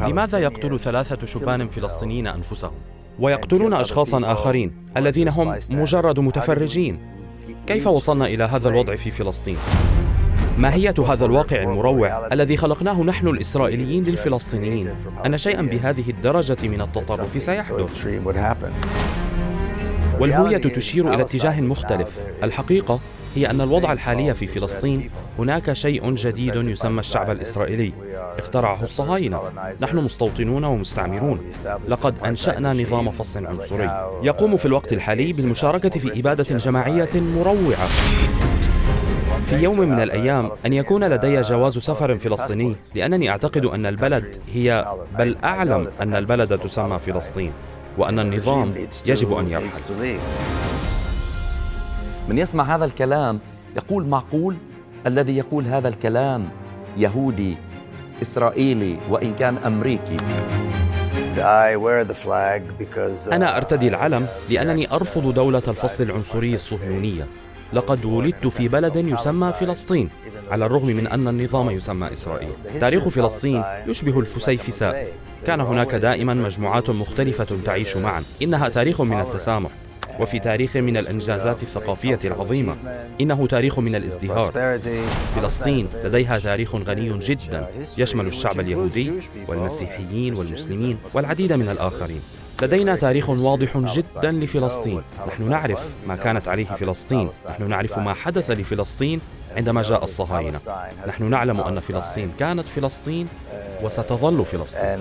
لماذا يقتل 3 شبان فلسطينيين أنفسهم ويقتلون أشخاصا آخرين الذين هم مجرد متفرجين؟ كيف وصلنا إلى هذا الوضع في فلسطين؟ ماهية هذا الواقع المروع الذي خلقناه نحن الإسرائيليين للفلسطينيين؟ أن شيئا بهذه الدرجة من التطرف سيحدث، والهوية تشير إلى اتجاه مختلف. الحقيقة هي أن الوضع الحالي في فلسطين هناك شيء جديد يسمى الشعب الإسرائيلي، اخترعه الصهاينة. نحن مستوطنون ومستعمرون. لقد أنشأنا نظام فصل عنصري يقوم في الوقت الحالي بالمشاركة في إبادة جماعية مروعة. في يوم من الأيام أن يكون لدي جواز سفر فلسطيني، لأنني أعتقد أن البلد هي، بل أعلم أن البلد تسمى فلسطين، وأن النظام يجب أن يرحل. من يسمع هذا الكلام يقول: معقول الذي يقول هذا الكلام يهودي إسرائيلي وإن كان أمريكي؟ أنا أرتدي العلم لأنني أرفض دولة الفصل العنصري الصهيونية. لقد ولدت في بلد يسمى فلسطين على الرغم من أن النظام يسمى إسرائيل. تاريخ فلسطين يشبه الفسيفساء. كان هناك دائما مجموعات مختلفة تعيش معا. إنها تاريخ من التسامح، وفي تاريخ من الإنجازات الثقافية العظيمة. إنه تاريخ من الازدهار. فلسطين لديها تاريخ غني جدا يشمل الشعب اليهودي والمسيحيين والمسلمين والعديد من الآخرين. لدينا تاريخ واضح جدا لفلسطين. نحن نعرف ما كانت عليه فلسطين. نحن نعرف ما حدث لفلسطين عندما جاء الصهاينة. نحن نعلم أن فلسطين كانت فلسطين وستظل فلسطين.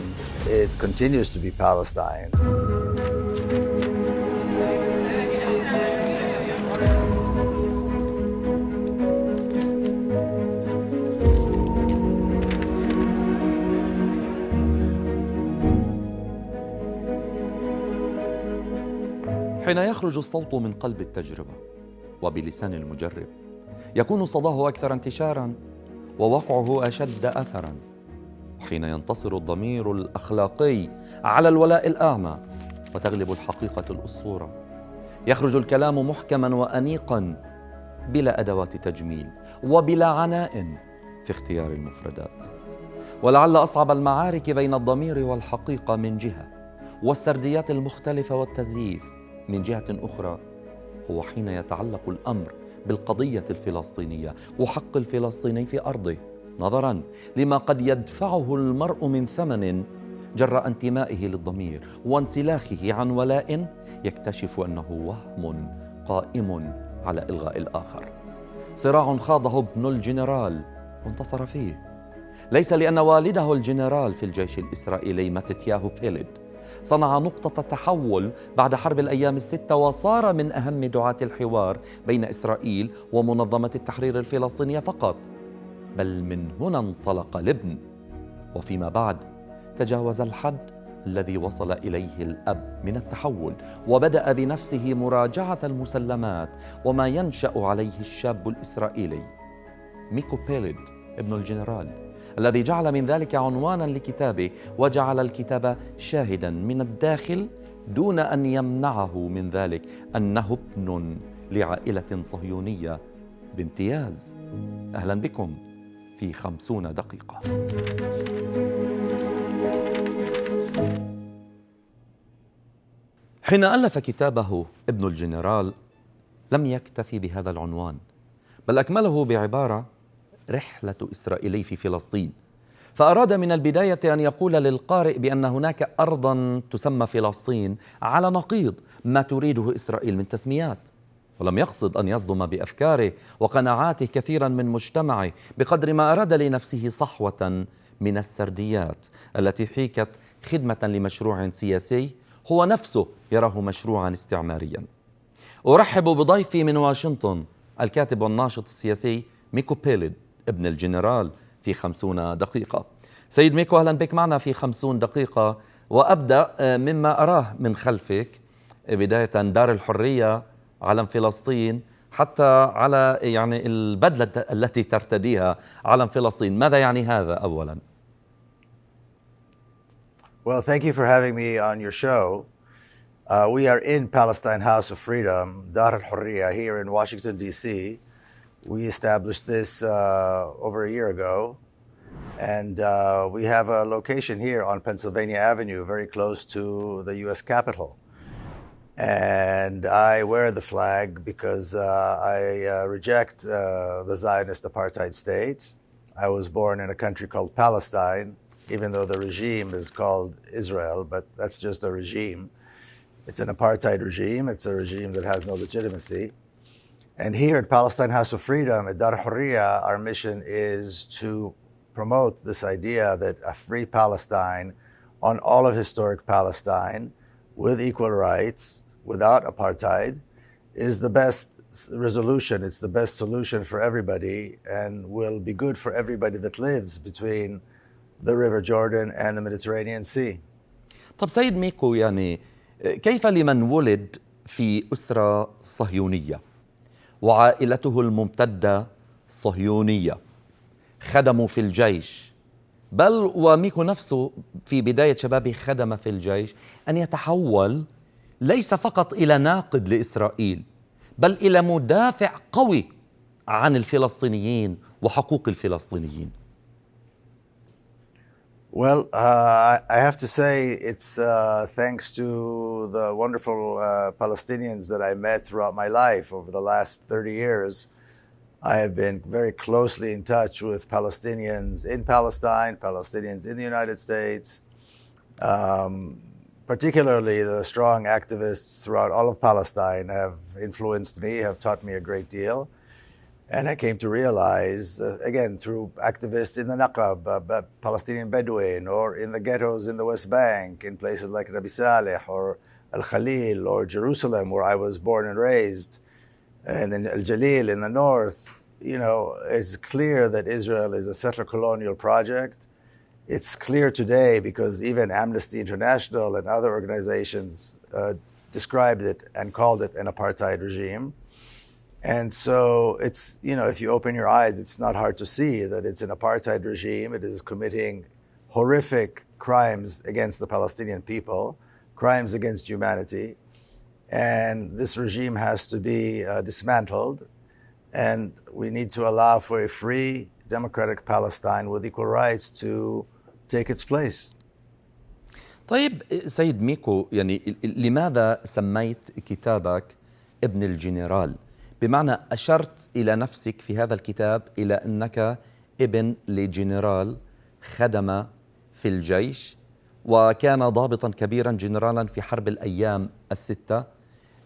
حين يخرج الصوت من قلب التجربة وبلسان المجرب، يكون صداه أكثر انتشارا ووقعه أشد أثرا. حين ينتصر الضمير الأخلاقي على الولاء الأعمى وتغلب الحقيقة الأسطورة، يخرج الكلام محكما وأنيقا بلا أدوات تجميل وبلا عناء في اختيار المفردات. ولعل أصعب المعارك بين الضمير والحقيقة من جهة، والسرديات المختلفة والتزييف من جهة أخرى، هو حين يتعلق الأمر بالقضية الفلسطينية وحق الفلسطيني في أرضه، نظراً لما قد يدفعه المرء من ثمن جراء انتمائه للضمير وانسلاخه عن ولاء يكتشف أنه وهم قائم على إلغاء الآخر. صراع خاضه ابن الجنرال وانتصر فيه، ليس لأن والده الجنرال في الجيش الإسرائيلي ماتيتياهو بيلد صنع نقطة تحول بعد حرب الأيام الستة وصار من أهم دعاة الحوار بين إسرائيل ومنظمة التحرير الفلسطينية فقط، بل من هنا انطلق الابن، وفيما بعد تجاوز الحد الذي وصل إليه الأب من التحول وبدأ بنفسه مراجعة المسلمات وما ينشأ عليه الشاب الإسرائيلي ميكو بيلد ابن الجنرال، الذي جعل من ذلك عنوانا لكتابه وجعل الكتاب شاهدا من الداخل دون أن يمنعه من ذلك أنه ابن لعائلة صهيونية بامتياز. أهلا بكم في 50 دقيقة. حين ألف كتابه ابن الجنرال لم يكتفي بهذا العنوان، بل أكمله بعبارة: رحلة إسرائيلي في فلسطين. فأراد من البداية أن يقول للقارئ بأن هناك أرضاً تسمى فلسطين على نقيض ما تريده إسرائيل من تسميات، ولم يقصد أن يصدم بأفكاره وقناعاته كثيراً من مجتمعه بقدر ما أراد لنفسه صحوة من السرديات التي حيكت خدمة لمشروع سياسي هو نفسه يراه مشروعاً استعمارياً. أرحب بضيفي من واشنطن الكاتب والناشط السياسي ميكو بيلد ابن الجنرال في 50 دقيقة. سيد ميكو، أهلا بك معنا في 50 دقيقة. وأبدأ مما أراه من خلفك، بداية دار الحرية، علم فلسطين، حتى على يعني البدلة التي ترتديها علم فلسطين. ماذا يعني هذا أولا؟ Well, thank you for having me on your show. We are in Palestine House of Freedom, Dar al-Hurriya, here in Washington, D.C. We established this over a year ago. And we have a location here on Pennsylvania Avenue, very close to the U.S. Capitol. And I wear the flag because I reject the Zionist apartheid state. I was born in a country called Palestine, even though the regime is called Israel, but that's just a regime. It's an apartheid regime. It's a regime that has no legitimacy. And here at Palestine House of Freedom, at Dar al-Hurriya, our mission is to promote this idea that a free Palestine on all of historic Palestine with equal rights, without apartheid, is the best resolution. It's the best solution for everybody and will be good for everybody that lives between the River Jordan and the Mediterranean Sea. طب سيد ميكو، يعني كيف لمن ولد في أسرة صهيونية وعائلته الممتدة صهيونية، خدموا في الجيش، بل وميكو نفسه في بداية شبابه خدم في الجيش، أن يتحول ليس فقط إلى ناقد لإسرائيل بل إلى مدافع قوي عن الفلسطينيين وحقوق الفلسطينيين؟ Well, I have to say it's thanks to the wonderful Palestinians that I met throughout my life over the last 30 years. I have been very closely in touch with Palestinians in Palestine, Palestinians in the United States, particularly the strong activists throughout all of Palestine have influenced me, have taught me a great deal. And I came to realize, again, through activists in the Naqab, Palestinian Bedouin, or in the ghettos in the West Bank, in places like Nabi Saleh or Al-Khalil or Jerusalem, where I was born and raised, and in Al-Jalil in the north, you know, it's clear that Israel is a settler colonial project. It's clear today because even Amnesty International and other organizations described it and called it an apartheid regime. And so it's, you know, if you open your eyes, it's not hard to see that it's an apartheid regime. It is committing horrific crimes against the Palestinian people, crimes against humanity. And this regime has to be dismantled. And we need to allow for a free, democratic Palestine with equal rights to take its place. طيب سيد ميكو، يعني لماذا سميت كتابك ابن الجنرال؟ بمعنى أشرت إلى نفسك في هذا الكتاب إلى أنك ابن لجنرال خدم في الجيش وكان ضابطا كبيرا جنرالا في حرب الأيام الستة،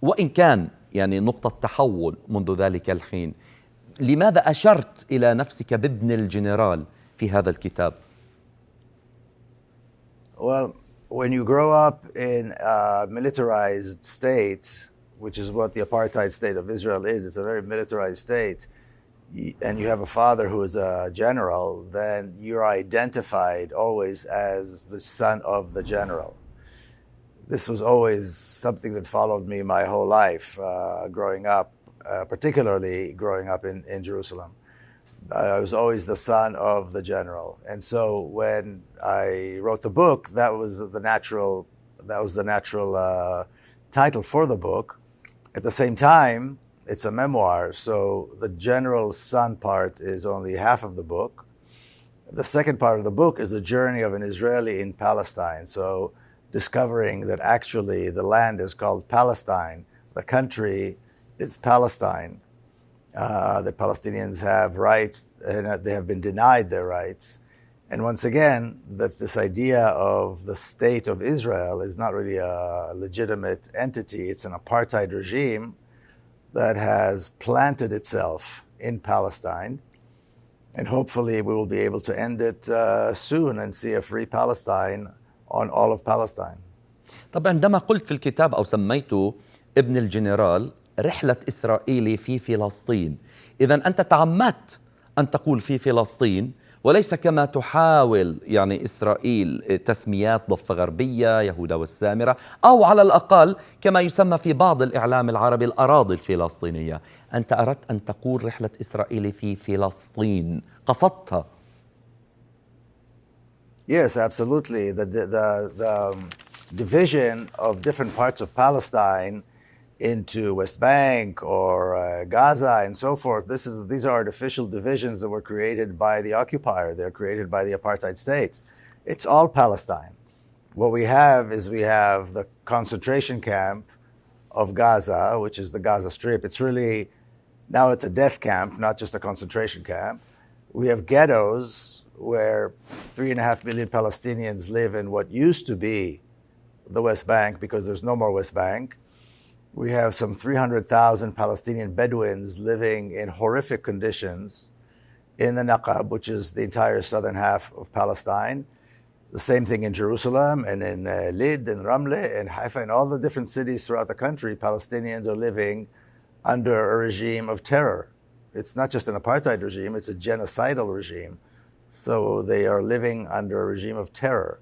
وإن كان يعني نقطة تحول منذ ذلك الحين. لماذا أشرت إلى نفسك بابن الجنرال في هذا الكتاب؟ Well, when you grow up in a militarized state, which is what the apartheid state of Israel is, it's a very militarized state, and you have a father who is a general, then you're identified always as the son of the general. This was always something that followed me my whole life, growing up, particularly growing up in Jerusalem. I was always the son of the general. And so when I wrote the book, that was the natural title for the book. At the same time, it's a memoir, so the general's son part is only half of the book. The second part of the book is a journey of an Israeli in Palestine, so discovering that actually the land is called Palestine, the country is Palestine, that Palestinians have rights and they have been denied their rights. And once again, that this idea of the state of Israel is not really a legitimate entity. It's an apartheid regime that has planted itself in Palestine. And hopefully we will be able to end it soon and see a free Palestine on all of Palestine. طب عندما قلت في الكتاب أو سميته ابن الجنرال رحلة إسرائيل في فلسطين، إذن أنت تعمدت أن تقول في فلسطين وليس كما تحاول يعني إسرائيل تسميات ضفة غربية، يهودا والسامرة، أو على الأقل كما يسمى في بعض الإعلام العربي الأراضي الفلسطينية. أنت أردت أن تقول رحلة إسرائيل في فلسطين، قصدتها. Yes, absolutely. The division of different parts of Palestine into West Bank or Gaza and so forth. These are artificial divisions that were created by the occupier. They're created by the apartheid state. It's all Palestine. What we have is we have the concentration camp of Gaza, which is the Gaza Strip. It's really, now it's a death camp, not just a concentration camp. We have ghettos where 3.5 million Palestinians live in what used to be the West Bank, because there's no more West Bank. We have some 300,000 Palestinian Bedouins living in horrific conditions in the Naqab, which is the entire southern half of Palestine. The same thing in Jerusalem and in Lid and Ramle and Haifa and all the different cities throughout the country. Palestinians are living under a regime of terror. It's not just an apartheid regime, it's a genocidal regime. So they are living under a regime of terror.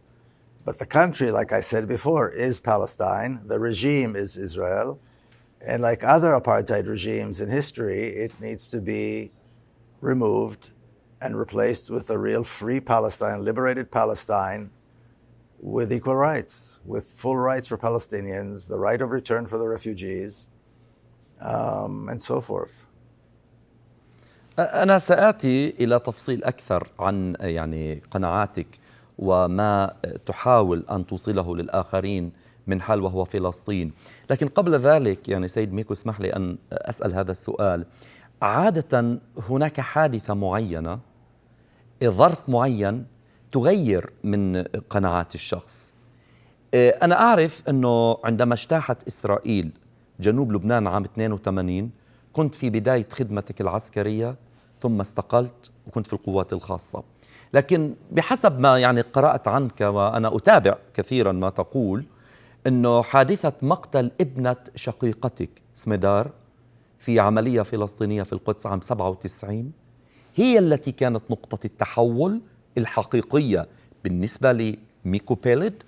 But the country, like I said before, is Palestine. The regime is Israel. And like other apartheid regimes in history, it needs to be removed and replaced with a real free Palestine, liberated Palestine with equal rights, with full rights for Palestinians, the right of return for the refugees, and so forth. أنا سآتي إلى تفصيل أكثر عن يعني قناعاتك وما تحاول أن توصله للآخرين من حال وهو فلسطين. لكن قبل ذلك يعني سيد ميكو اسمح لي أن أسأل هذا السؤال. عادة هناك حادثة معينة، ظرف معين تغير من قناعات الشخص. أنا أعرف أنه عندما اجتاحت إسرائيل جنوب لبنان عام 82 كنت في بداية خدمتك العسكرية، ثم استقلت وكنت في القوات الخاصة. لكن بحسب ما يعني قرأت عنك وأنا أتابع كثيرا ما تقول، أنه حادثة مقتل ابنة شقيقتك سمدار في عملية فلسطينية في القدس عام 97 هي التي كانت نقطة التحول الحقيقية بالنسبة لميكو بيلد.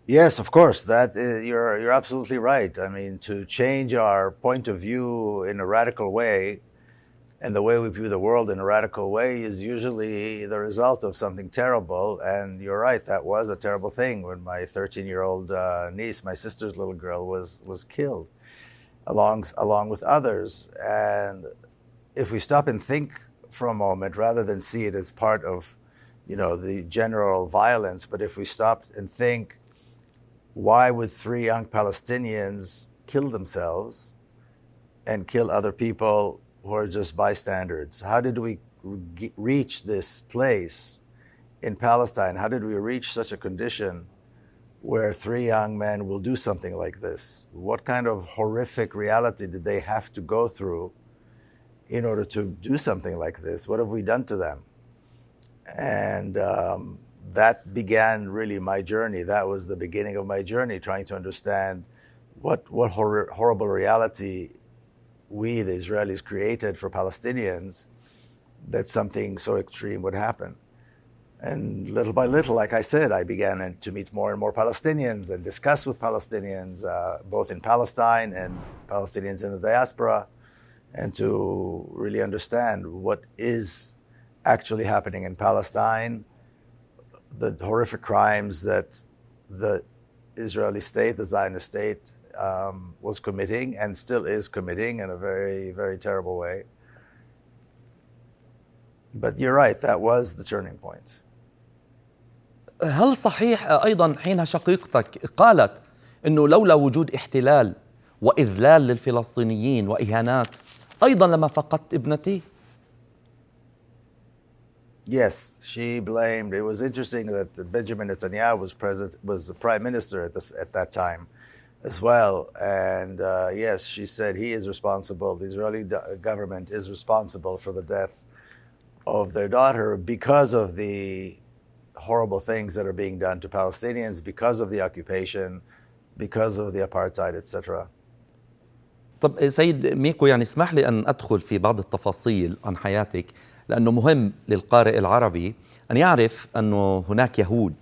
Yes, of course. You're absolutely right. I mean, to change our point of view in a radical way, and the way we view the world in a radical way, is usually the result of something terrible. And you're right, that was a terrible thing when my 13-year-old niece, my sister's little girl, was killed, along with others. And if we stop and think for a moment, rather than see it as part of, the general violence, but if we stop and think, why would 3 young Palestinians kill themselves and kill other people who are just bystanders? How did we reach this place in Palestine? How did we reach such a condition where 3 young men will do something like this? What kind of horrific reality did they have to go through in order to do something like this? What have we done to them? And that began really my journey. That was the beginning of my journey, trying to understand what horrible reality we, the Israelis, created for Palestinians, that something so extreme would happen. And little by little, like I said, I began to meet more and more Palestinians and discuss with Palestinians, both in Palestine and Palestinians in the diaspora, and to really understand what is actually happening in Palestine, the horrific crimes that the Israeli state, the Zionist state, was committing and still is committing in a very, very terrible way. But you're right, that was the turning point. هل صحيح أيضا حين شقيقتك قالت أنه لولا وجود احتلال وإذلال للفلسطينيين وإهانات أيضا لما فقدت ابنتي؟ Yes, she blamed. It was interesting that Benjamin Netanyahu was the prime minister at that time as well. And yes, she said he is responsible, the Israeli government is responsible for the death of their daughter because of the horrible things that are being done to Palestinians, because of the occupation, because of the apartheid, etc. طب سيد ميكو يعني اسمح لي أن أدخل في بعض التفاصيل عن حياتك، لأنه مهم للقارئ العربي أن يعرف أنه هناك يهود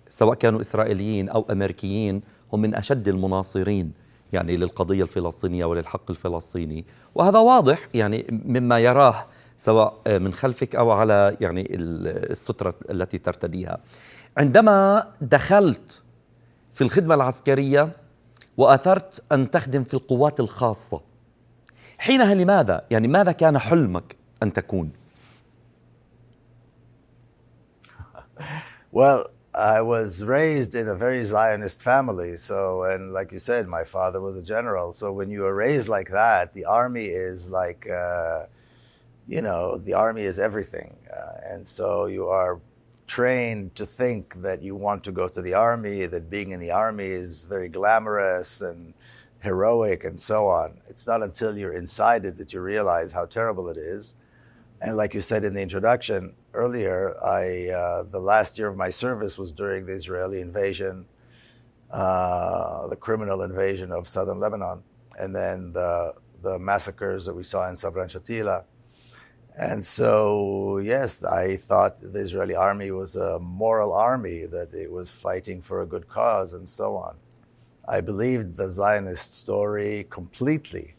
سواء كانوا إسرائيليين أو أمريكيين هم من أشد المناصرين يعني للقضية الفلسطينية وللحق الفلسطيني، وهذا واضح يعني مما يراه سواء من خلفك أو على يعني السترة التي ترتديها. عندما دخلت في الخدمة العسكرية وآثرت أن تخدم في القوات الخاصة. حينها لماذا؟ يعني ماذا كان حلمك أن تكون؟ Well, I was raised in a very Zionist family. So, and like you said, my father was a general. So when you are raised like that, the army is like, the army is everything. And so you are trained to think that you want to go to the army, that being in the army is very glamorous and heroic and so on. It's not until you're inside it that you realize how terrible it is. And like you said in the introduction earlier, the last year of my service was during the Israeli invasion, the criminal invasion of southern Lebanon, and then the massacres that we saw in Sabra and Shatila. And so, yes, I thought the Israeli army was a moral army, that it was fighting for a good cause and so on. I believed the Zionist story completely.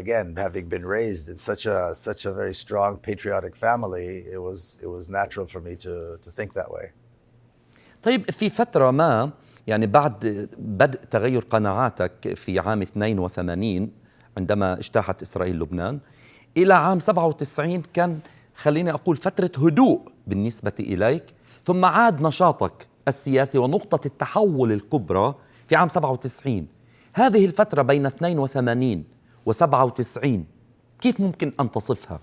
Again, having been raised in such a very strong patriotic family, it was natural for me to think that way. طيب في فترة ما يعني بعد بدء تغير قناعاتك في عام 82 عندما اجتاحت إسرائيل لبنان إلى عام 97 كان خليني أقول فترة هدوء بالنسبة إليك، ثم عاد نشاطك السياسي ونقطة التحول الكبرى في عام 97. هذه الفترة بين 82 و 97 كيف ممكن أن تصفها؟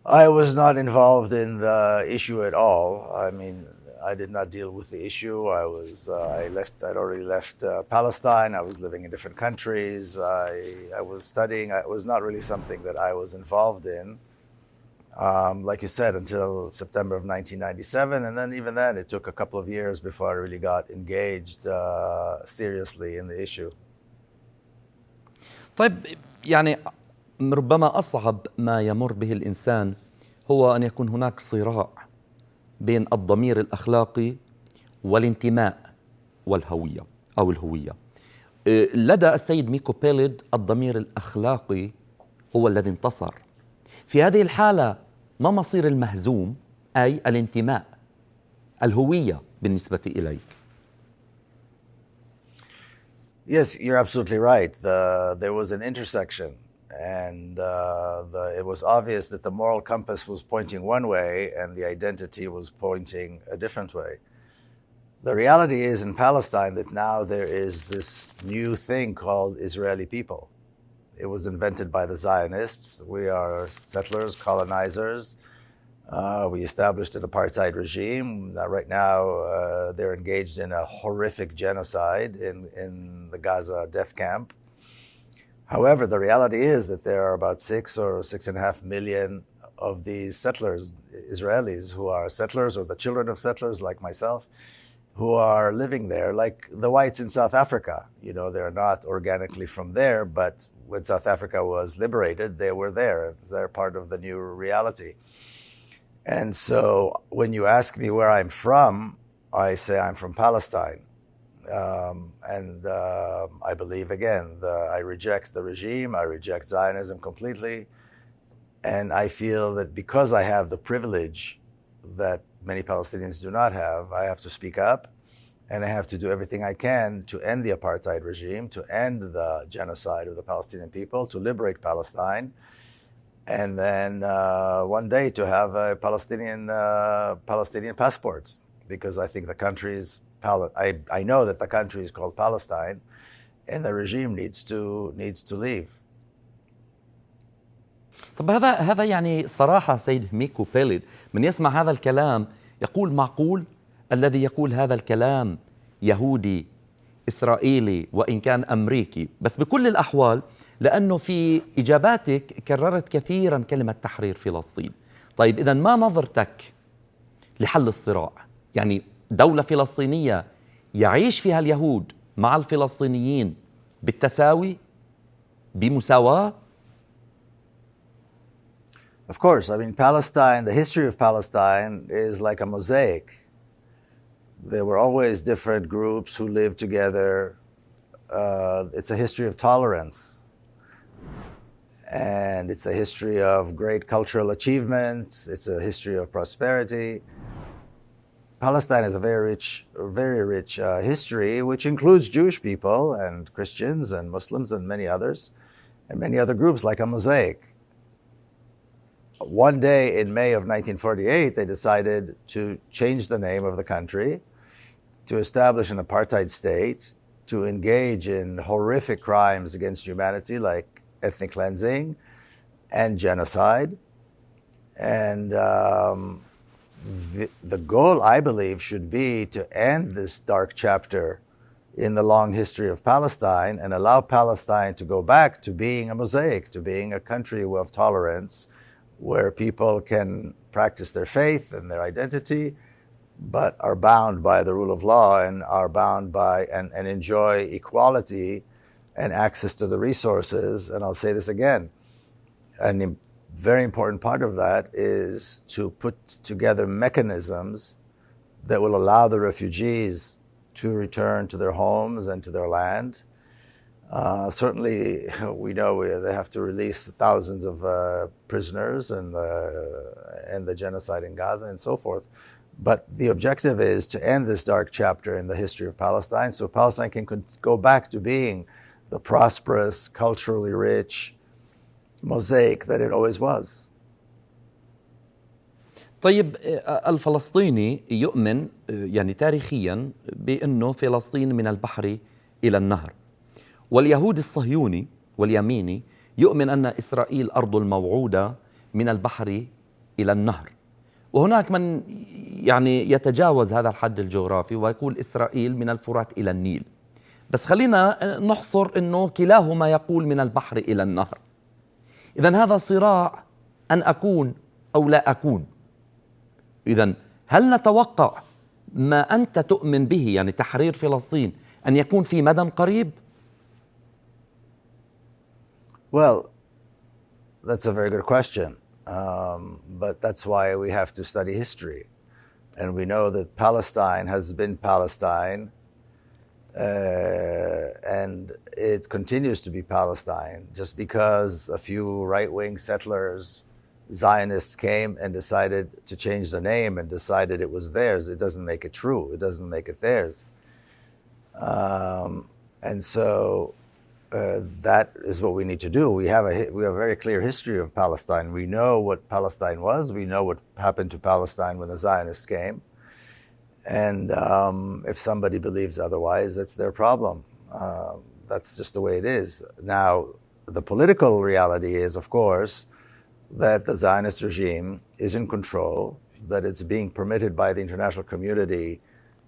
I was not involved in the issue at all. I mean, I did not deal with the issue. I'd already left Palestine. I was living in different countries. I was studying. It was not really something that I was involved in. Like you said, until September of 1997. And then even then, it took a couple of years before I really got engaged seriously in the issue. طيب يعني ربما أصعب ما يمر به الإنسان هو أن يكون هناك صراع بين الضمير الأخلاقي والانتماء والهوية أو الهوية. لدى السيد ميكو بيليد الضمير الأخلاقي هو الذي انتصر. في هذه الحالة ما مصير المهزوم أي الانتماء الهوية بالنسبة إليك؟ Yes, you're absolutely right. There was an intersection, and it was obvious that the moral compass was pointing one way and the identity was pointing a different way. The reality is in Palestine that now there is this new thing called Israeli people. It was invented by the Zionists. We are settlers, colonizers. We established an apartheid regime. Right now, they're engaged in a horrific genocide in the Gaza death camp. However, the reality is that there are about 6 or 6.5 million of these settlers, Israelis, who are settlers or the children of settlers like myself, who are living there, like the whites in South Africa. You know, they're not organically from there, but when South Africa was liberated, they were there. They're part of the new reality. And so when you ask me where I'm from, I say I'm from Palestine. I believe, again, I reject the regime, I reject Zionism completely. And I feel that because I have the privilege that many Palestinians do not have, I have to speak up and I have to do everything I can to end the apartheid regime, to end the genocide of the Palestinian people, to liberate Palestine. And then one day to have a Palestinian passport, because I think the country is I know that the country is called Palestine, and the regime needs to leave. طب هذا يعني صراحة سيد ميكو بيليد من يسمع هذا الكلام يقول معقول الذي يقول هذا الكلام يهودي إسرائيلي وإن كان أمريكي، بس بكل الأحوال لأنه في إجاباتك كررت كثيرا كلمة تحرير فلسطين. طيب إذن ما نظرتك لحل الصراع؟ يعني دولة فلسطينية يعيش فيها اليهود مع الفلسطينيين بالتساوي بمساواة؟ Of course, I mean, Palestine, the history of Palestine is like a mosaic. There were always different groups who lived together. It's a history of tolerance. And it's a history of great cultural achievements. It's a history of prosperity. Palestine has a very rich history, which includes Jewish people and Christians and Muslims and many others, and many other groups, like a mosaic. One day in May of 1948, they decided to change the name of the country, to establish an apartheid state, to engage in horrific crimes against humanity like ethnic cleansing and genocide. And the goal, I believe, should be to end this dark chapter in the long history of Palestine and allow Palestine to go back to being a mosaic, to being a country of tolerance, where people can practice their faith and their identity, but are bound by the rule of law and are bound by and enjoy equality and access to the resources. And I'll say this again, a very important part of that is to put together mechanisms that will allow the refugees to return to their homes and to their land. Certainly, we know they have to release thousands of prisoners and the genocide in Gaza and so forth. But the objective is to end this dark chapter in the history of Palestine, so Palestine can go back to being the prosperous, culturally rich mosaic that it always was. طيب الفلسطيني يؤمن يعني تاريخيا بأنه فلسطين من البحر إلى النهر، واليهود الصهيوني واليميني يؤمن أن إسرائيل أرض الموعودة من البحر إلى النهر، وهناك من يعني يتجاوز هذا الحد الجغرافي ويقول إسرائيل من الفرات إلى النيل. بس خلينا نحصر أنه كلاهما يقول من البحر إلى النهر. إذن هذا صراع أن أكون أو لا أكون. إذن هل نتوقع ما أنت تؤمن به يعني تحرير فلسطين أن يكون في مدى قريب؟ Well, that's a very good question. But that's why we have to study history. And we know that Palestine has been Palestine, and it continues to be Palestine. Just because a few right-wing settlers, Zionists, came and decided to change the name and decided it was theirs, it doesn't make it true. It doesn't make it theirs. And so that is what we need to do. We have a very clear history of Palestine. We know what Palestine was. We know what happened to Palestine when the Zionists came. And if somebody believes otherwise, that's their problem. That's just the way it is. Now, the political reality is, of course, that the Zionist regime is in control, that it's being permitted by the international community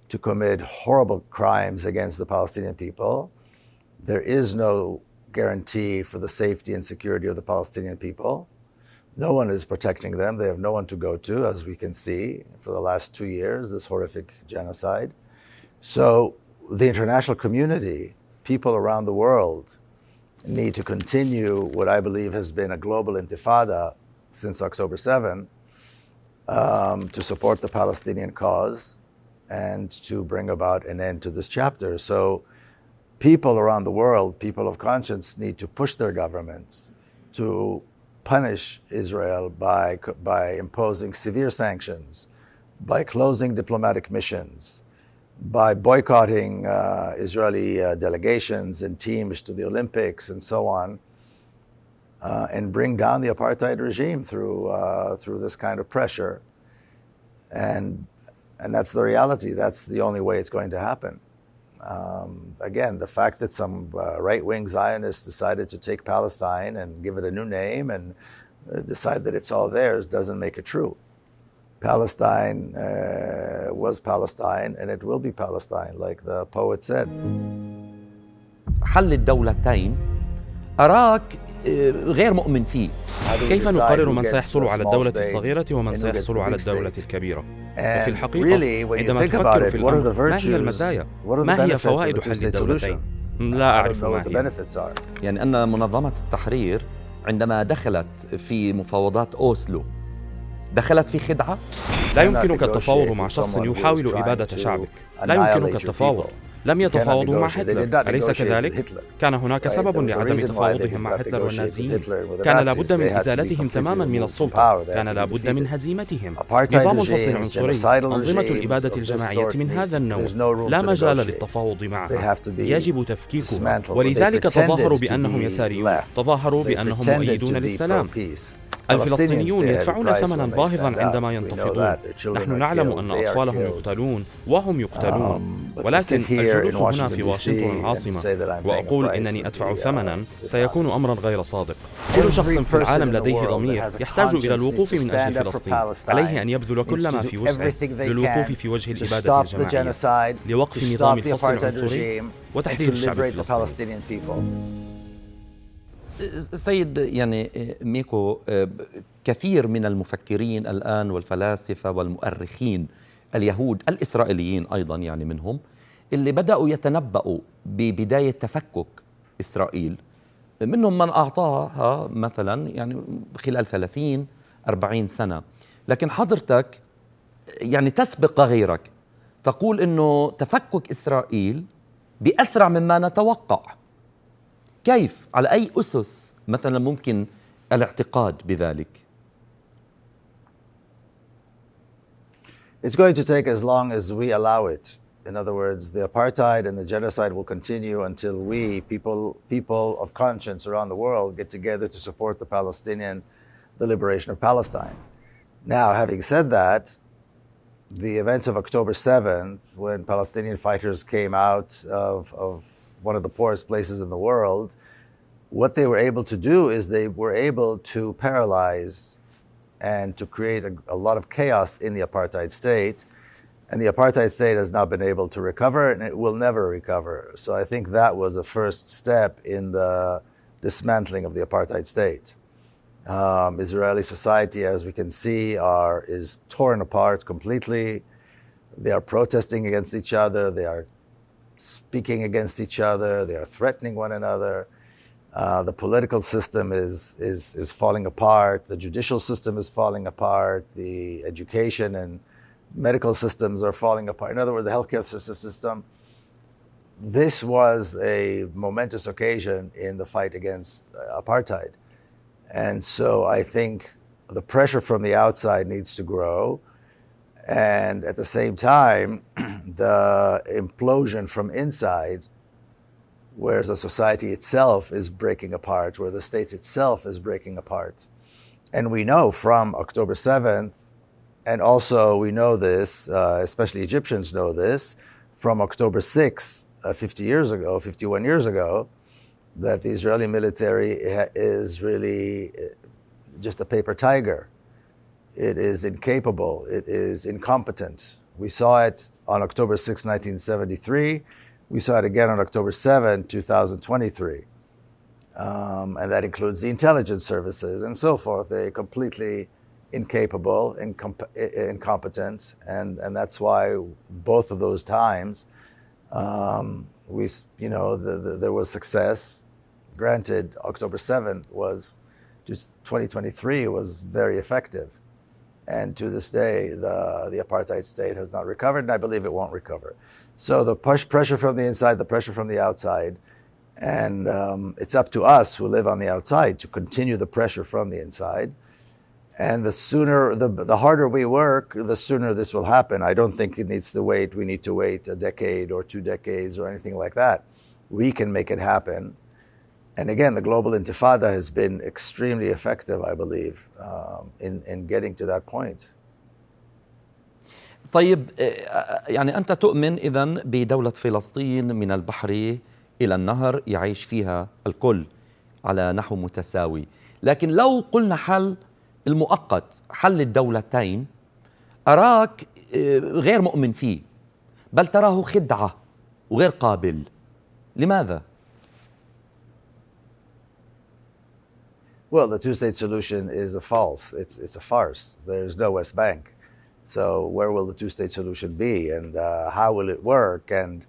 to commit horrible crimes against the Palestinian people. There is no guarantee for the safety and security of the Palestinian people. No one is protecting them. They have no one to go to, as we can see for the last 2 years, this horrific genocide. So the international community, people around the world, need to continue what I believe has been a global intifada since October 7, to support the Palestinian cause and to bring about an end to this chapter. So people around the world, people of conscience, need to push their governments to punish Israel by imposing severe sanctions, by closing diplomatic missions, by boycotting Israeli delegations and teams to the Olympics and so on, and bring down the apartheid regime through this kind of pressure. And that's the reality. That's the only way it's going to happen. Again, the fact that some right-wing Zionists decided to take Palestine and give it a new name and decide that it's all theirs doesn't make it true. Palestine was Palestine, and it will be Palestine, like the poet said. حل الدولتين أراك غير مؤمن فيه. كيف نقرر من سيحصل على الدولة الصغيرة ومن سيحصل على الدولة الكبيرة؟ وفي الحقيقة عندما تفكر في الأمر، ما هي المزايا؟ ما هي فوائد حل الدولتين؟ لا أعرف ما هي. يعني أن منظمة التحرير عندما دخلت في مفاوضات أوسلو دخلت في خدعة؟ لا يمكنك التفاوض مع شخص يحاول إبادة شعبك. لا يمكنك التفاوض. لم يتفاوضوا مع هتلر، أليس كذلك؟ كان هناك سبب لعدم تفاوضهم مع هتلر والنازيين. كان لابد من إزالتهم تماما من السلطة، كان لابد من هزيمتهم. نظام الفصل العنصري، أنظمة الإبادة الجماعية من هذا النوع، لا مجال للتفاوض معها، يجب تفكيكها. ولذلك تظاهروا بأنهم يساريون، تظاهروا بأنهم مؤيدون للسلام. الفلسطينيون يدفعون ثمنا باهظا عندما ينتفضون. نحن نعلم أن أطفالهم يقتلون وهم يقتلون، ولكن الجلوس هنا في واشنطن العاصمة وأقول إنني أدفع ثمنا سيكون أمرا غير صادق. كل شخص في العالم لديه ضمير يحتاج إلى الوقوف من أجل فلسطين. عليه أن يبذل كل ما في وسعه للوقوف في وجه الإبادة الجماعية، لوقف نظام الفصل العنصري وتحرير الشعب الفلسطيني. سيد ميكو، كثير من المفكرين الآن والفلاسفة والمؤرخين اليهود الإسرائيليين أيضا منهم اللي بدأوا يتنبأوا ببداية تفكك إسرائيل. منهم من أعطاها مثلا خلال 30-40 سنة، لكن حضرتك تسبق غيرك، تقول إنه تفكك إسرائيل بأسرع مما نتوقع. كيف؟ على أي أسس مثلا ممكن الاعتقاد بذلك؟ It's going to take as long as we allow it. In other words, the apartheid and the genocide will continue until we, people of conscience around the world, get together to support the liberation of Palestine. Now, having said that, the events of October 7th, when Palestinian fighters came out of one of the poorest places in the world, what they were able to do is they were able to paralyze and to create a lot of chaos in the apartheid state. And the apartheid state has not been able to recover, and it will never recover. So I think that was a first step in the dismantling of the apartheid state. Israeli society, as we can see, is torn apart completely. They are protesting against each other. They are speaking against each other. They are threatening one another. The political system is falling apart. The judicial system is falling apart. The education and medical systems are falling apart. In other words, the healthcare system. This was a momentous occasion in the fight against apartheid. And so I think the pressure from the outside needs to grow. And at the same time, the implosion from inside, where the society itself is breaking apart, where the state itself is breaking apart. And we know from October 7th, and also we know this, especially Egyptians know this, from October 6th, 51 years ago, that the Israeli military is really just a paper tiger. It is incapable. It is incompetent. We saw it on October 6, 1973. We saw it again on October 7, 2023. And that includes the intelligence services and so forth. They're completely incapable, incompetent. And that's why both of those times, there was success. Granted, October 7th was, just 2023 was very effective. And to this day, the apartheid state has not recovered, and I believe it won't recover. So the pressure from the inside, the pressure from the outside, and it's up to us who live on the outside to continue the pressure from the inside. And the harder we work, the sooner this will happen. I don't think we need to wait a decade or 2 decades or anything like that. We can make it happen. And again, the global intifada has been extremely effective, I believe, in getting to that point. طيب، أنت تؤمن إذن بدولة فلسطين من البحر إلى النهر يعيش فيها الكل على نحو متساوي، لكن لو قلنا حل المؤقت، حل الدولتين، أراك غير مؤمن فيه، بل تراه خدعة وغير قابل. لماذا؟ Well, the two-state solution is a false. It's a farce. There's no West Bank. So where will the two-state solution be, and how will it work, and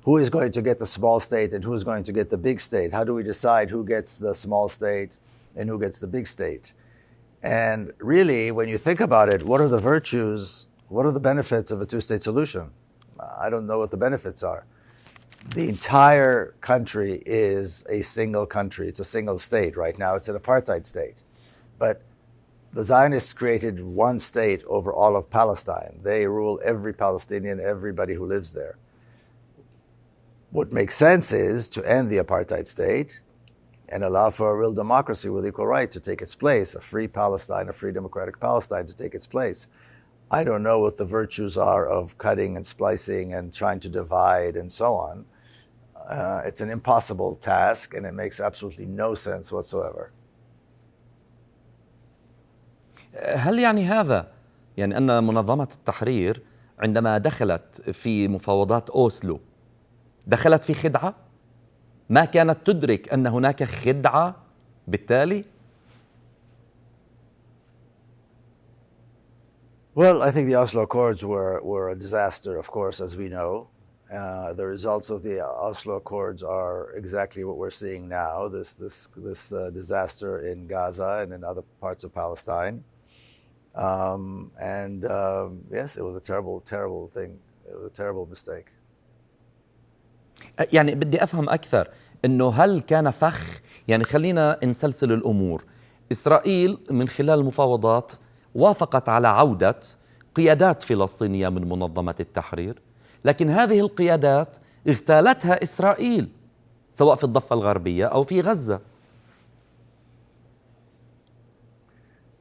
who is going to get the small state and who is going to get the big state? How do we decide who gets the small state and who gets the big state? And really, when you think about it, what are the virtues, what are the benefits of a two-state solution? I don't know what the benefits are. the entire country is a single country. It's a single state. Right now it's an apartheid state. But the Zionists created one state over all of Palestine. They rule every Palestinian, everybody who lives there. What makes sense is to end the apartheid state and allow for a real democracy with equal right to take its place, a free Palestine, a free democratic Palestine to take its place. I don't know what the virtues are of cutting and splicing and trying to divide and so on. It's an impossible task and it makes absolutely no sense whatsoever. هل يعني هذا يعني أن منظمة التحرير عندما دخلت في مفاوضات أوسلو دخلت في خدعة؟ ما كانت تدرك أن هناك خدعة بالتالي؟ Well, I think the Oslo Accords were a disaster, of course, as we know. The results of the Oslo Accords are exactly what we're seeing now, this disaster in Gaza and in other parts of Palestine. Yes, it was a terrible, terrible thing. It was a terrible mistake. يعني بدي أفهم أكثر إنه هل كان فخ، يعني خلينا نسلسل الأمور. إسرائيل من خلال المفاوضات وافقت على عودة قيادات فلسطينية من منظمة التحرير، لكن هذه القيادات اغتالتها إسرائيل سواء في الضفة الغربية أو في غزة.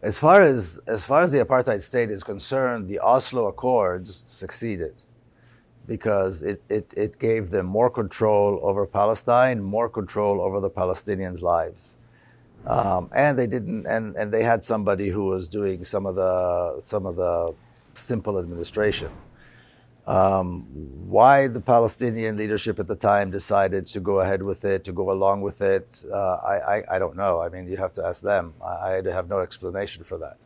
As far as the apartheid state is concerned, the Oslo Accords succeeded because it gave them more control over Palestine, more control over the Palestinians' lives. And they had somebody who was doing some of the simple administration. Why the Palestinian leadership at the time decided to go ahead with it, to go along with it, I don't know. I mean, you have to ask them. I have no explanation for that.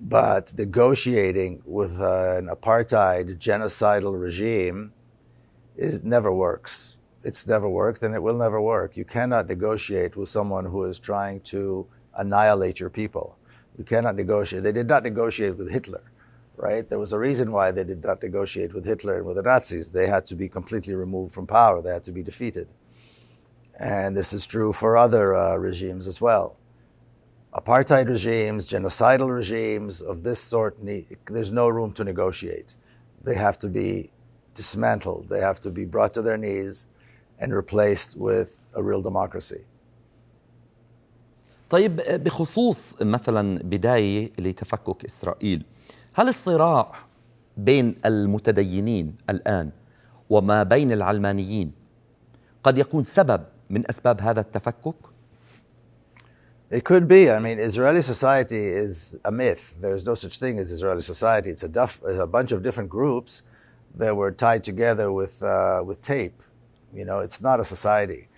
But negotiating with an apartheid genocidal regime never works. It's never worked and it will never work. You cannot negotiate with someone who is trying to annihilate your people. You cannot negotiate. They did not negotiate with Hitler, right? There was a reason why they did not negotiate with Hitler and with the Nazis. They had to be completely removed from power. They had to be defeated. And this is true for other regimes as well. Apartheid regimes, genocidal regimes of this sort, there's no room to negotiate. They have to be dismantled. They have to be brought to their knees and replaced with a real democracy. طيب بخصوص مثلا بداية لتفكك إسرائيل، هل الصراع بين المتدينين الآن وما بين العلمانيين قد يكون سبب من أسباب هذا التفكك؟ It could be. I mean, Israeli society is a myth. There's no such thing as Israeli society. It's a bunch of different groups that were tied together with tape. You know, it's not a society.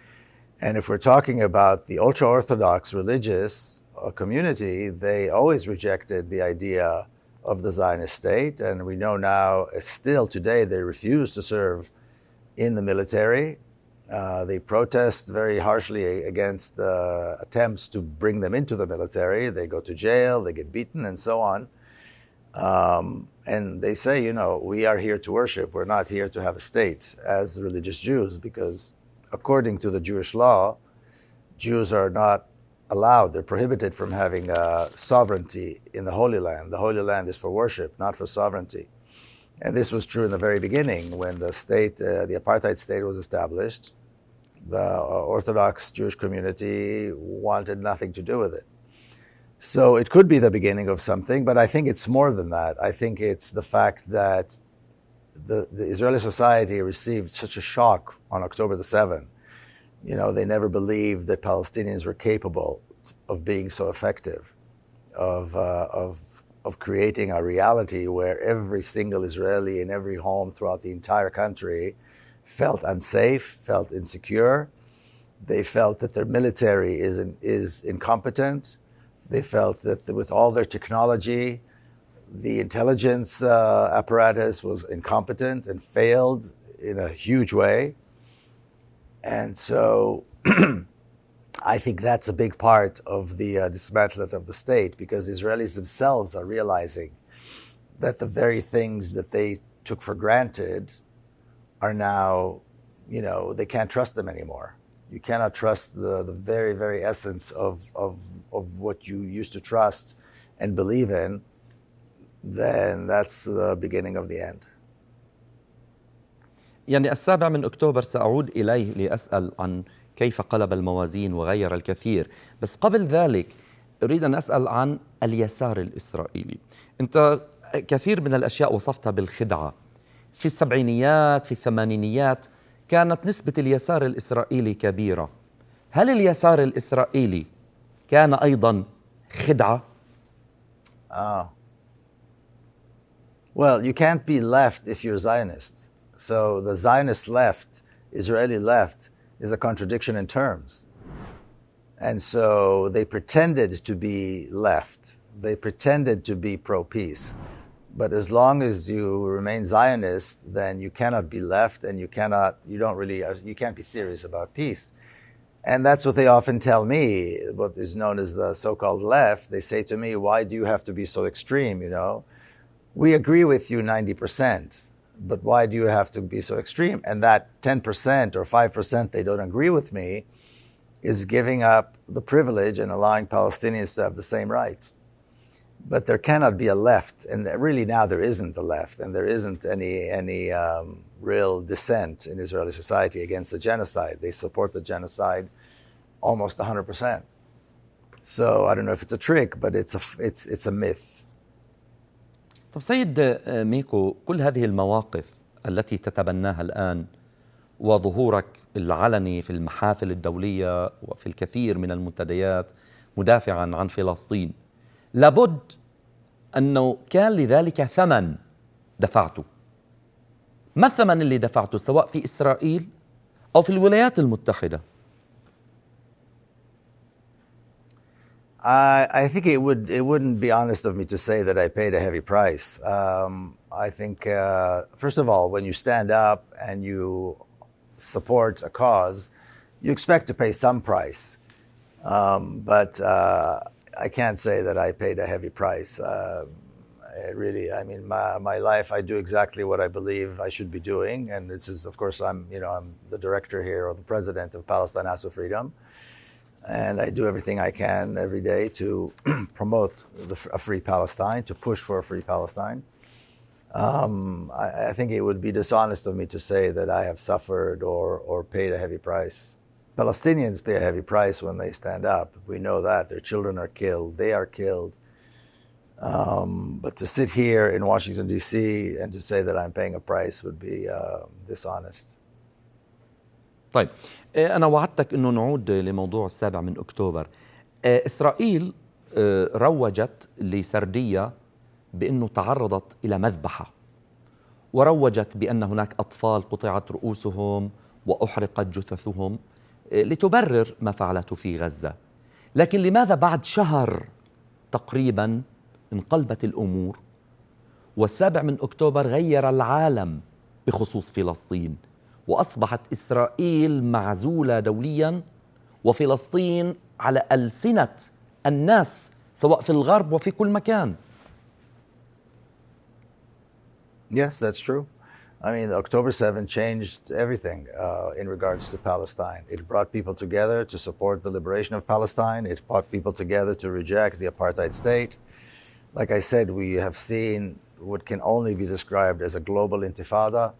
And if we're talking about the ultra-Orthodox religious community, they always rejected the idea of the Zionist state. And we know now, still today, they refuse to serve in the military. They protest very harshly against the attempts to bring them into the military. They go to jail, they get beaten, and so on. And they say, you know, we are here to worship. We're not here to have a state as religious Jews, because according to the Jewish law, Jews are not allowed. They're prohibited from having sovereignty in the Holy Land. The Holy Land is for worship, not for sovereignty. And this was true in the very beginning when the state, the apartheid state was established. The Orthodox Jewish community wanted nothing to do with it. So it could be the beginning of something, but I think it's more than that. I think it's the fact that the Israeli society received such a shock on October the 7th. You know, they never believed that Palestinians were capable of being so effective, of creating a reality where every single Israeli in every home throughout the entire country felt unsafe, felt insecure. They felt that their military is incompetent. They felt that with all their technology, the intelligence apparatus was incompetent and failed in a huge way. And so I think that's a big part of the dismantlement of the state, because Israelis themselves are realizing that the very things that they took for granted are now they can't trust them anymore. You cannot trust the very, very essence of what you used to trust and believe in, then that's the beginning of the end. يعني 7 أكتوبر سأعود إليه لأسأل عن كيف قلب الموازين وغير الكثير، بس قبل ذلك أريد أن أسأل عن اليسار الإسرائيلي. أنت كثير من الأشياء وصفتها بالخدعة. في السبعينيات، في الثمانينيات كانت نسبة اليسار الإسرائيلي كبيرة. هل اليسار الإسرائيلي كان أيضا خدعة؟ Well, you can't be left if you're Zionist. So the Zionist left, Israeli left, is a contradiction in terms. And so they pretended to be left. They pretended to be pro-peace. But as long as you remain Zionist, then you cannot be left, and you can't be serious about peace. And that's what they often tell me, what is known as the so-called left. They say to me, why do you have to be so extreme, We agree with you 90%, but why do you have to be so extreme? And that 10% or 5% they don't agree with me is giving up the privilege and allowing Palestinians to have the same rights. But there cannot be a left, and really now there isn't a left, and there isn't any real dissent in Israeli society against the genocide. They support the genocide almost 100%. So I don't know if it's a trick, but it's a myth. طب سيد ميكو، كل هذه المواقف التي تتبناها الآن وظهورك العلني في المحافل الدولية وفي الكثير من المنتديات مدافعا عن فلسطين، لابد أنه كان لذلك ثمن دفعته. ما الثمن اللي دفعته سواء في إسرائيل أو في الولايات المتحدة؟ I think it wouldn't be honest of me to say that I paid a heavy price. I think, first of all, when you stand up and you support a cause, you expect to pay some price. But I can't say that I paid a heavy price. My life, I do exactly what I believe I should be doing. And this is, of course, I'm the director here or the president of Palestine House of Freedom. And I do everything I can every day to promote a free Palestine, to push for a free Palestine. I think it would be dishonest of me to say that I have suffered or paid a heavy price. Palestinians pay a heavy price when they stand up. We know that. Their children are killed. They are killed. But to sit here in Washington, D.C. and to say that I'm paying a price would be dishonest. طيب، أنا وعدتك أنه نعود لموضوع 7 أكتوبر. إسرائيل روجت لسردية بأنه تعرضت إلى مذبحة، وروجت بأن هناك أطفال قطعت رؤوسهم وأحرقت جثثهم لتبرر ما فعلته في غزة. لكن لماذا بعد شهر تقريبا انقلبت الأمور، و7 أكتوبر غير العالم بخصوص فلسطين، وأصبحت إسرائيل معزولة دوليا وفلسطين على ألسنة الناس سواء في الغرب وفي كل مكان؟ Yes, that's true. I mean, October 7 changed everything in regards to Palestine. It brought people together to support the liberation of Palestine. It brought people together to reject the apartheid state. Like I said, we have seen what can only be described as a global intifada.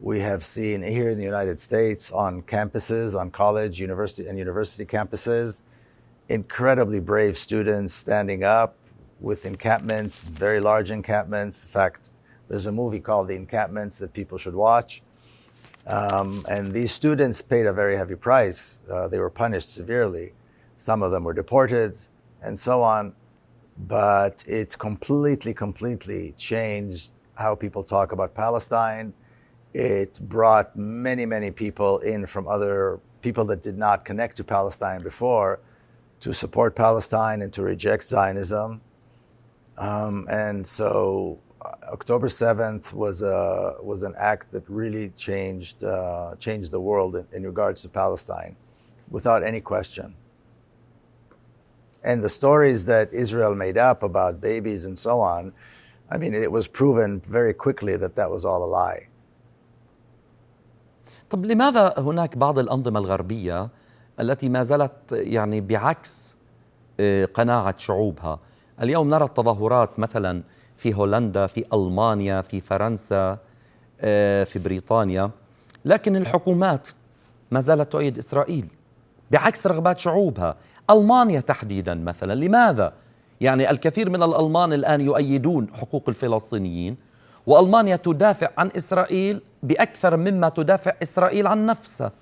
We have seen here in the United States on campuses, on college, university campuses, incredibly brave students standing up with encampments, very large encampments. In fact, there's a movie called The Encampments that people should watch. And these students paid a very heavy price. They were punished severely. Some of them were deported and so on. But it completely changed how people talk about Palestine. It brought many people in from other people that did not connect to Palestine before to support Palestine and to reject Zionism. And so October 7th was an act that really changed the world in regards to Palestine, without any question. And the stories that Israel made up about babies and so on, it was proven very quickly that was all a lie. طب لماذا هناك بعض الأنظمة الغربية التي ما زالت يعني بعكس قناعة شعوبها؟ اليوم نرى التظاهرات مثلا في هولندا، في ألمانيا، في فرنسا، في بريطانيا، لكن الحكومات ما زالت تؤيد إسرائيل بعكس رغبات شعوبها. ألمانيا تحديدا مثلا، لماذا؟ يعني الكثير من الألمان الآن يؤيدون حقوق الفلسطينيين، وألمانيا تدافع عن إسرائيل بأكثر مما تدافع إسرائيل عن نفسها.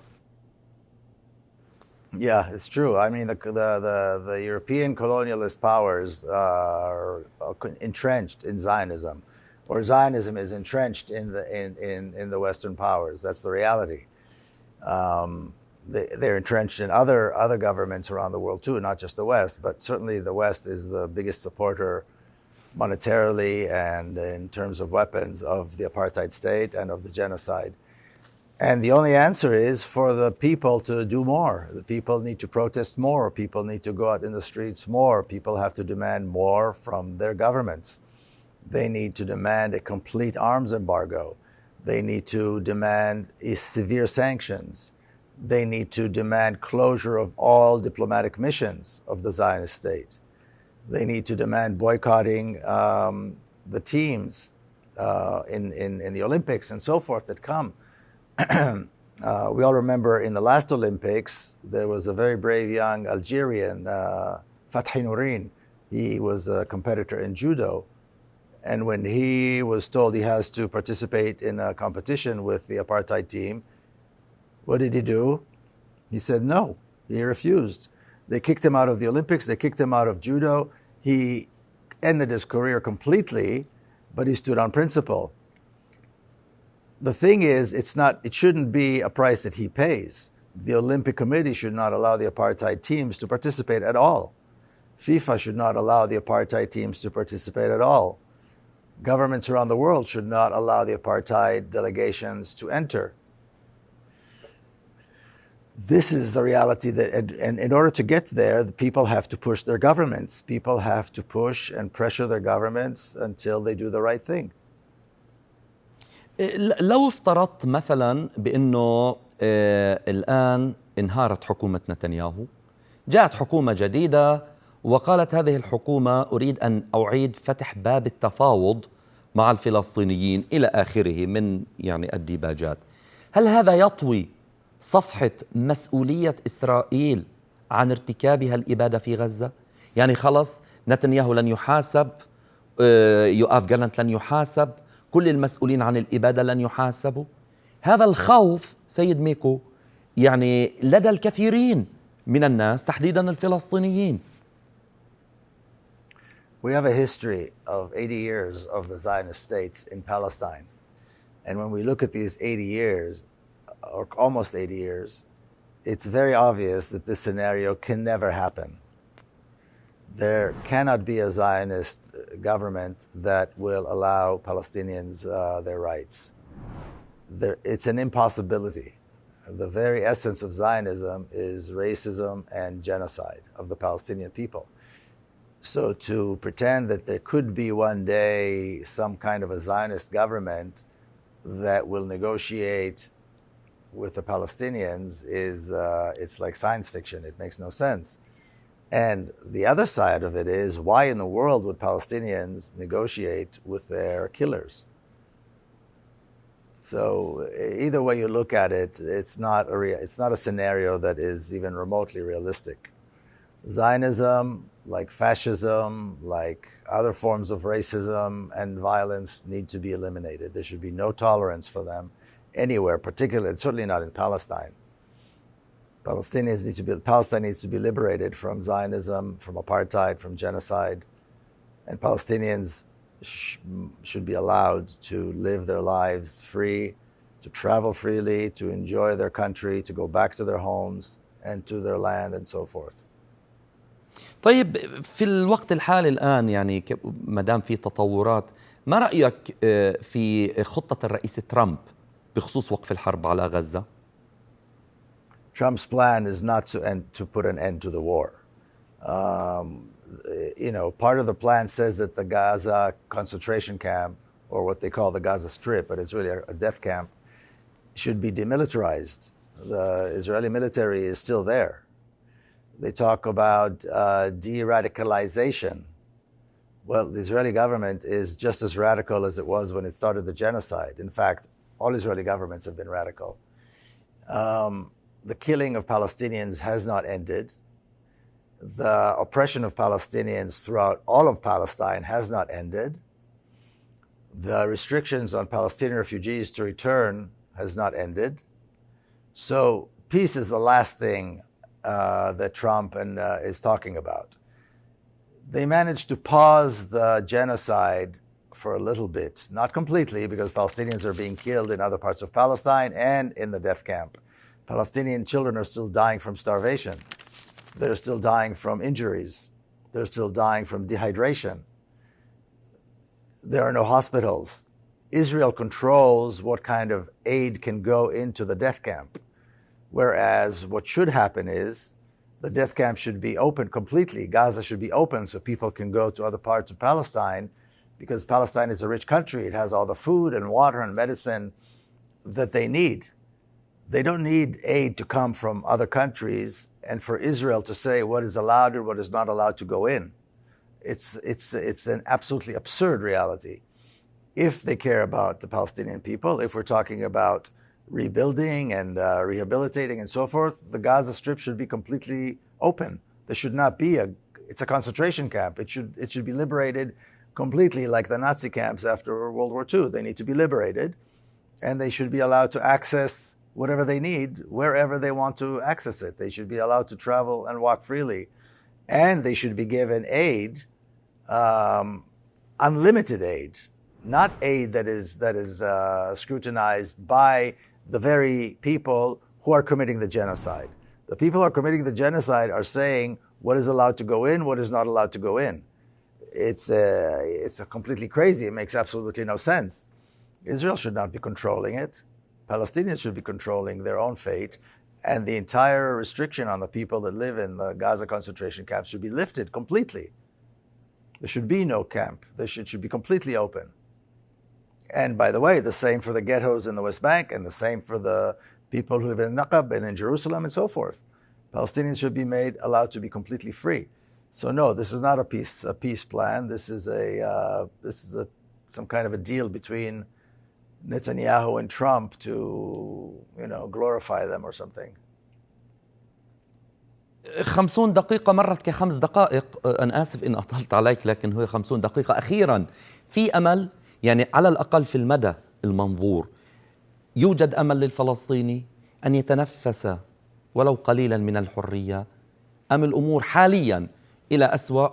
Yeah, it's true. I mean, the European colonialist powers are entrenched in Zionism, or Zionism is entrenched in the Western powers. That's the reality. They're entrenched in other governments around the world too, not just the West, but certainly the West is the biggest supporter monetarily and in terms of weapons of the apartheid state and of the genocide. And the only answer is for the people to do more. The people need to protest more. People need to go out in the streets more. People have to demand more from their governments. They need to demand a complete arms embargo. They need to demand severe sanctions. They need to demand closure of all diplomatic missions of the Zionist state. They need to demand boycotting the teams in the Olympics and so forth that come. We all remember in the last Olympics, there was a very brave young Algerian, Fathi. He was a competitor in judo. And when he was told he has to participate in a competition with the apartheid team, what did he do? He said no. He refused. They kicked him out of the Olympics. They kicked him out of judo. He ended his career completely, but he stood on principle. The thing is, it shouldn't be a price that he pays. The Olympic Committee should not allow the apartheid teams to participate at all. FIFA should not allow the apartheid teams to participate at all. Governments around the world should not allow the apartheid delegations to enter. This is the reality that, and in order to get there, the people have to push their governments. People have to push and pressure their governments until they do the right thing. لو افترضت مثلا بأنه الآن انهارت حكومة نتنياهو، جاءت حكومة جديدة وقالت هذه الحكومة أريد أن أعيد فتح باب التفاوض مع الفلسطينيين إلى آخره من يعني الديباجات، هل هذا يطوي صفحة مسؤولية إسرائيل عن ارتكابها الإبادة في غزة؟ يعني خلص نتنياهو لن يحاسب، يؤاف جالنت لن يحاسب، كل المسؤولين عن الإبادة لن يحاسبوا. هذا الخوف سيد ميكو يعني لدى الكثيرين من الناس تحديدا الفلسطينيين. We have a history of 80 years of the Zionist states in Palestine. And when we look at these 80 years, or almost 80 years, it's very obvious that this scenario can never happen. There cannot be a Zionist government that will allow Palestinians their rights. It's an impossibility. The very essence of Zionism is racism and genocide of the Palestinian people. So to pretend that there could be one day some kind of a Zionist government that will negotiate with the Palestinians is it's like science fiction. It makes no sense. And the other side of it is, why in the world would Palestinians negotiate with their killers? So either way you look at it, it's not a scenario that is even remotely realistic. Zionism, like fascism, like other forms of racism and violence, need to be eliminated. There should be no tolerance for them anywhere, particularly, and certainly not in Palestine. Palestine needs to be liberated from Zionism, from apartheid, from genocide, and Palestinians should be allowed to live their lives free, to travel freely, to enjoy their country, to go back to their homes and to their land and so forth. طيب في الوقت الحالي الآن يعني ما دام في تطورات، ما رأيك في خطة الرئيس ترامب بخصوص وقف الحرب على غزة؟ Trump's plan is not to put an end to the war. Part of the plan says that the Gaza concentration camp, or what they call the Gaza Strip, but it's really a death camp, should be demilitarized. The Israeli military is still there. They talk about de-radicalization. Well, the Israeli government is just as radical as it was when it started the genocide. In fact, all Israeli governments have been radical. The killing of Palestinians has not ended. The oppression of Palestinians throughout all of Palestine has not ended. The restrictions on Palestinian refugees to return has not ended. So peace is the last thing that Trump is talking about. They managed to pause the genocide for a little bit, not completely, because Palestinians are being killed in other parts of Palestine and in the death camp. Palestinian children are still dying from starvation. They're still dying from injuries. They're still dying from dehydration. There are no hospitals. Israel controls what kind of aid can go into the death camp. Whereas what should happen is the death camp should be open completely. Gaza should be open so people can go to other parts of Palestine, because Palestine is a rich country. It has all the food and water and medicine that they need. They don't need aid to come from other countries and for Israel to say what is allowed and what is not allowed to go in. It's an absolutely absurd reality. If they care about the Palestinian people, if we're talking about rebuilding and rehabilitating and so forth, the Gaza Strip should be completely open. There should not be it's a concentration camp. It should be liberated completely, like the Nazi camps after World War II. They need to be liberated, and they should be allowed to access whatever they need, wherever they want to access it. They should be allowed to travel and walk freely, and they should be given aid, unlimited aid, not aid that is scrutinized by the very people who are committing the genocide. The people who are committing the genocide are saying what is allowed to go in, what is not allowed to go in. It's completely crazy. It makes absolutely no sense. Israel should not be controlling it. Palestinians should be controlling their own fate, and the entire restriction on the people that live in the Gaza concentration camps should be lifted completely. There should be no camp. Should be completely open. And by the way, the same for the ghettos in the West Bank, and the same for the people who live in Inqilab and in Jerusalem and so forth. Palestinians should be allowed to be completely free. So no, this is not a peace plan. This is some kind of a deal between Netanyahu and Trump to, glorify them or something. 50 دقيقة مرت ك5 دقائق. أنا آسف إن أطلت عليك، لكن هو 50 دقيقة. أخيرا، في أمل؟ يعني على الأقل في المدى المنظور يوجد أمل للفلسطيني أن يتنفس ولو قليلا من الحرية، أم الأمور حاليا إلى أسوأ،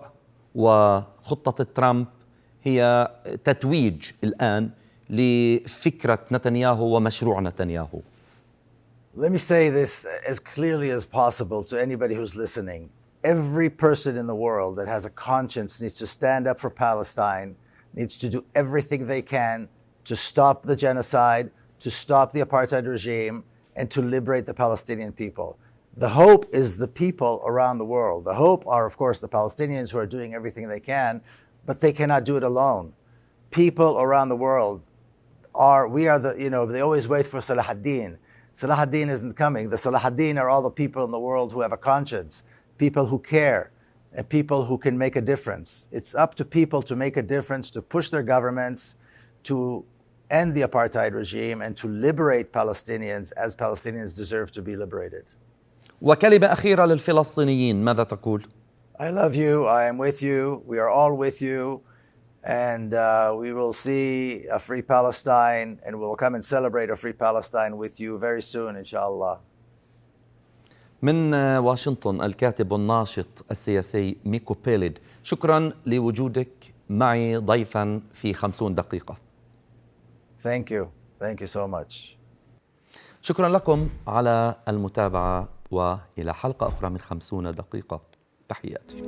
وخطة ترامب هي تتويج الآن لفكرة نتنياهو ومشروع نتنياهو؟ Let me say this as clearly as possible to anybody who's listening. Every person in the world that has a conscience needs to stand up for Palestine, needs to do everything they can to stop the genocide, to stop the apartheid regime, and to liberate the Palestinian people. The hope is the people around the world. The hope are, of course, the Palestinians who are doing everything they can, but they cannot do it alone. People around the world they always wait for Salah ad-Din. Salah ad-Din isn't coming. The Salah ad-Din are all the people in the world who have a conscience, people who care, and people who can make a difference. It's up to people to make a difference, to push their governments, to end the apartheid regime, and to liberate Palestinians as Palestinians deserve to be liberated. وكلمة أخيرة للفلسطينيين، ماذا تقول؟ I love you. I am with you. We are all with you. And we will see a free Palestine, and we'll come and celebrate a free Palestine with you very soon, inshallah. من واشنطن الكاتب الناشط السياسي ميكو بيليد، شكرا لوجودك معي ضيفا في 50 دقيقة. Thank you. Thank you so much. شكرا لكم على المتابعة، وإلى حلقة أخرى من 50 دقيقة. تحياتي.